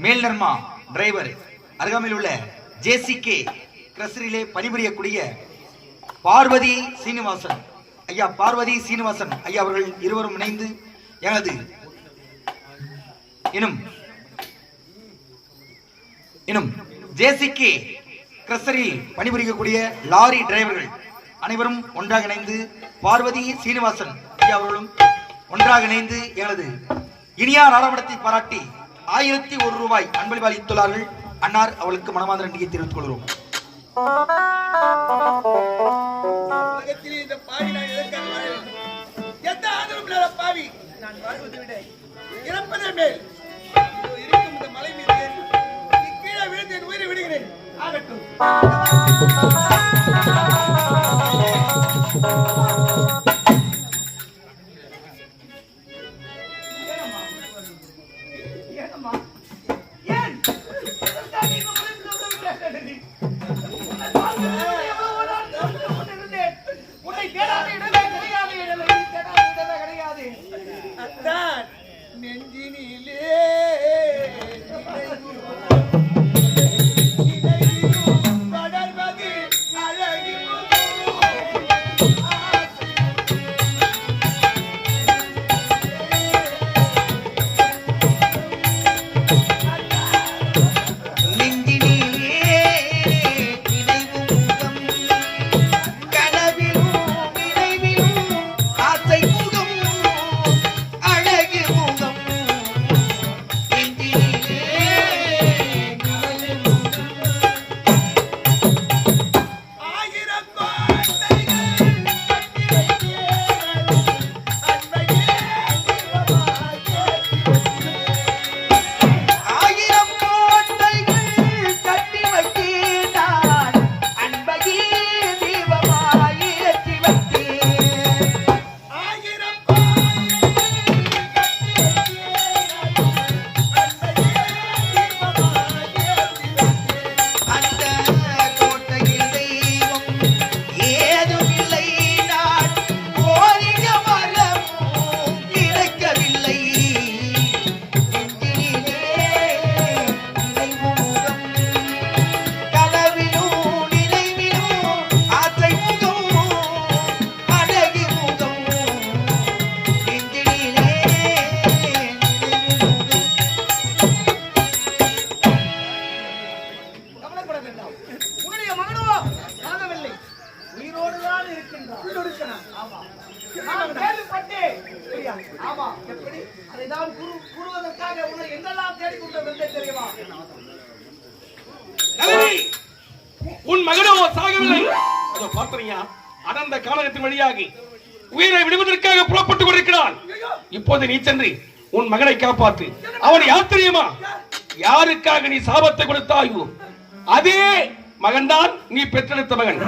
மேல்நர்மா driver அருகாமையில் உள்ள ஜேசிகே கிரசரிலே பணிபுரியக்கூடிய பார்வதி சீனிவாசன் ஐயா அவர்கள் இருவரும் இணைந்து எனது ஜேசிகே கிரசரில் பணிபுரியக்கூடிய லாரி டிரைவர்கள் அனைவரும் ஒன்றாக இணைந்து பார்வதி சீனிவாசன் ஐயா அவர்களும் ஒன்றாக இணைந்து எனது இனியா நாடகத்தை பாராட்டி 1001 ரூபாய் அன்பளிப்பு அளித்துள்ளார்கள். அன்னார் அவளுக்கு மனமார்ந்த நன்றியை தெரிவித்துக் கொள்கிறோம். மலை மீது கீழே விழுந்து உயிரை விடுகிறேன். உன் மகனோ சாகவில்லை. அடர்ந்த காலகத்தின் வழியாக உயிரை விடுவதற்காக புறப்பட்டுக் கொண்டிருக்கிறான். இப்போது நீ சென்று உன் மகனை காப்பாற்று. அவன் யார் தெரியுமா? யாருக்காக நீ சாபத்தை கொடுத்தாயோ அதே மகன்தான் நீ பெற்றெடுத்த மகன்.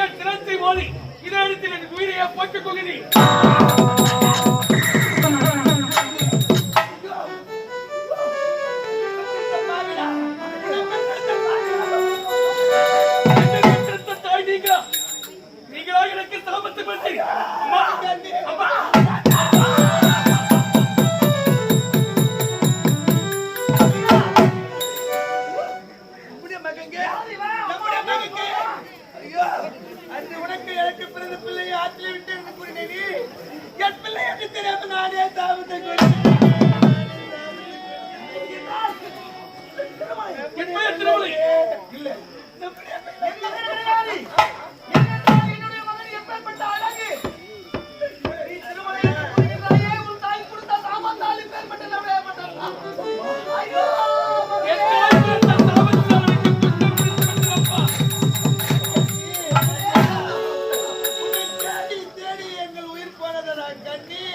என் தினத்தை மோதி இதே இடத்தில் என் உயிரையே போட்டுக் கொள்கிறேன். நீங்களா எனக்கு சாபத்தை கொடுத்தீங்க. அம்மா, அம்மா. நம்முடைய மகங்க, நம்முடைய மகங்க. ஐயோ, அன்று உனக்கு எனக்கு பிறந்த பிள்ளையை ஆற்றில் விட்டு என்று கூறினேன் நீ. என் பிள்ளை என்று தெரியாம நானே சாபத்தை கொடுத்தேன். என் பெயர் திருமலை. இல்ல, நம்முடைய மகன். என்னுடைய மகன் எப்பேற்பட்ட அழகு! நீ திருமலையை கூறுகிறாயே, உன் தாய் கொடுத்த சாபத்தால் இப்பேற்பட்ட நம்முடைய மகன். ஐயோ! என் தாய் கொடுத்த சாபத்தால் எனக்கு குற்றம் விடுக்கப்பட்டதப்பா. உன்னை தேடி தேடி எங்கள் உயிர் போனதடா கண்ணி.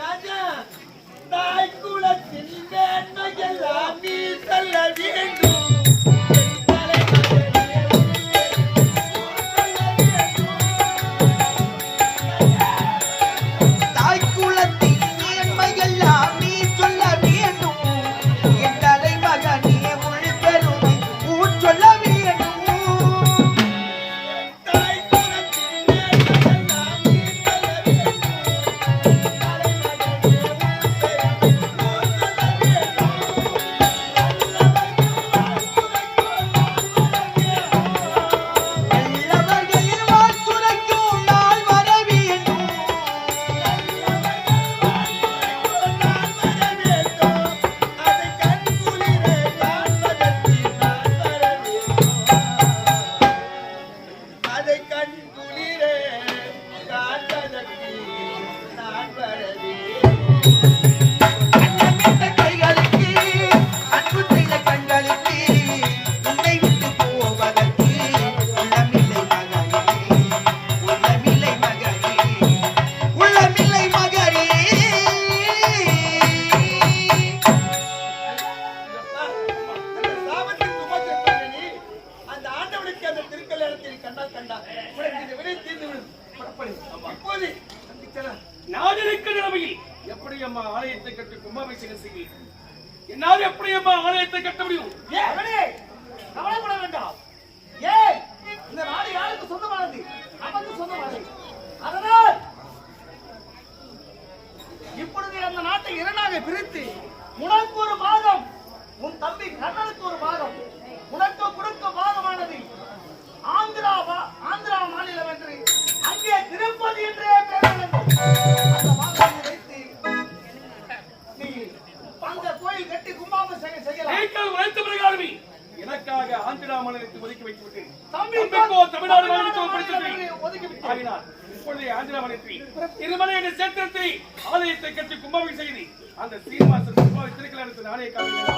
ராஜா, தாய் குலத்தின் மேன்மையெல்லாம் நீ சொல்ல வேண்டும். தாய்க்குலத்தின் மேன்மையெல்லாம் நீ சொல்ல வேண்டும். என் தலைமகனே உள் பெருமை ஊர் சொல்ல வேண்டும். தாய் குலத்தின் மேன்மையெல்லாம் நீ சொல்ல வேண்டும். நல்லவர்களின் வாழ்த்துரைக்கும் நாள் வர வேண்டும். அதை கண்குளிரே காண்பதற்கு நான் வர வேண்டும். அதை கண்குளிரே காண்பதற்கு நான் வர வேண்டும். அன்னமிட்ட கைகளுக்கு அன்பு செய்த கண்களுக்கு உன்னை விட்டு போவதற்கு உள்ளமில்லை மகனே, உள்ளமில்லை மகனே, உள்ளமில்லை மகனே. அந்த சாபத்திற்கு உபத்திரப்பட்ட நீ, அந்த ஆண்டவனுக்கு அந்த திருக்கல்யாணத்தில் கண்டால் கண்டால் உனக்கு இந்த வினை தீர்ந்துவிடும். புறப்படு. இப்போது சந்திக்கலாம். நான் இருக்கிற நிலைமையில் எப்படி அம்மா ஆலயத்தை கட்டி கும்பாபிஷேகம் செய்வீர்கள்? என்னால் எப்படி அம்மா ஆலயத்தை கட்ட முடியும்? மகனே, கவலைப்பட வேண்டாம். ஏன் இந்த நாடு யாருக்கு சொந்தமானது? நமக்கு சொந்தமானது. அதனால் இப்பொழுது அந்த நாட்டை இரண்டாக பிரித்து உனக்கு ஒரு பாகம், உன் தம்பி கண்ணனுக்கு ஒரு பாகம், உனக்கு கொடுக்க பாகமானது ஆந்திரா மாநிலம் என்று அங்கே திருப்பதி என்றே பெயர் வழங்கும். அந்த பாகத்தை வைத்து நீ அந்த கோயில் கட்டி கும்பாபிஷேகம் செய்யலாம். நீங்கள் உழைத்த பிரகாரமே எனக்காக ஆந்திரா மாநிலத்தை ஒதுக்கி வைத்து விட்டேன். தம்பி தம்பிக்கோ தமிழ்நாடு மாநிலத்தை ஒப்படைத்து ஒதுக்கி விட்டேன். ஆகினார். இப்பொழுது ஆந்திரா மாநிலத்தில் திருமலை என்ற சேத்திரத்தை ஆலயத்தை கட்டி கும்பாபிஷேகம் செய்து அந்த சீனிவாசன் திருக்கல்யாணத்தின் ஆலய காரணம்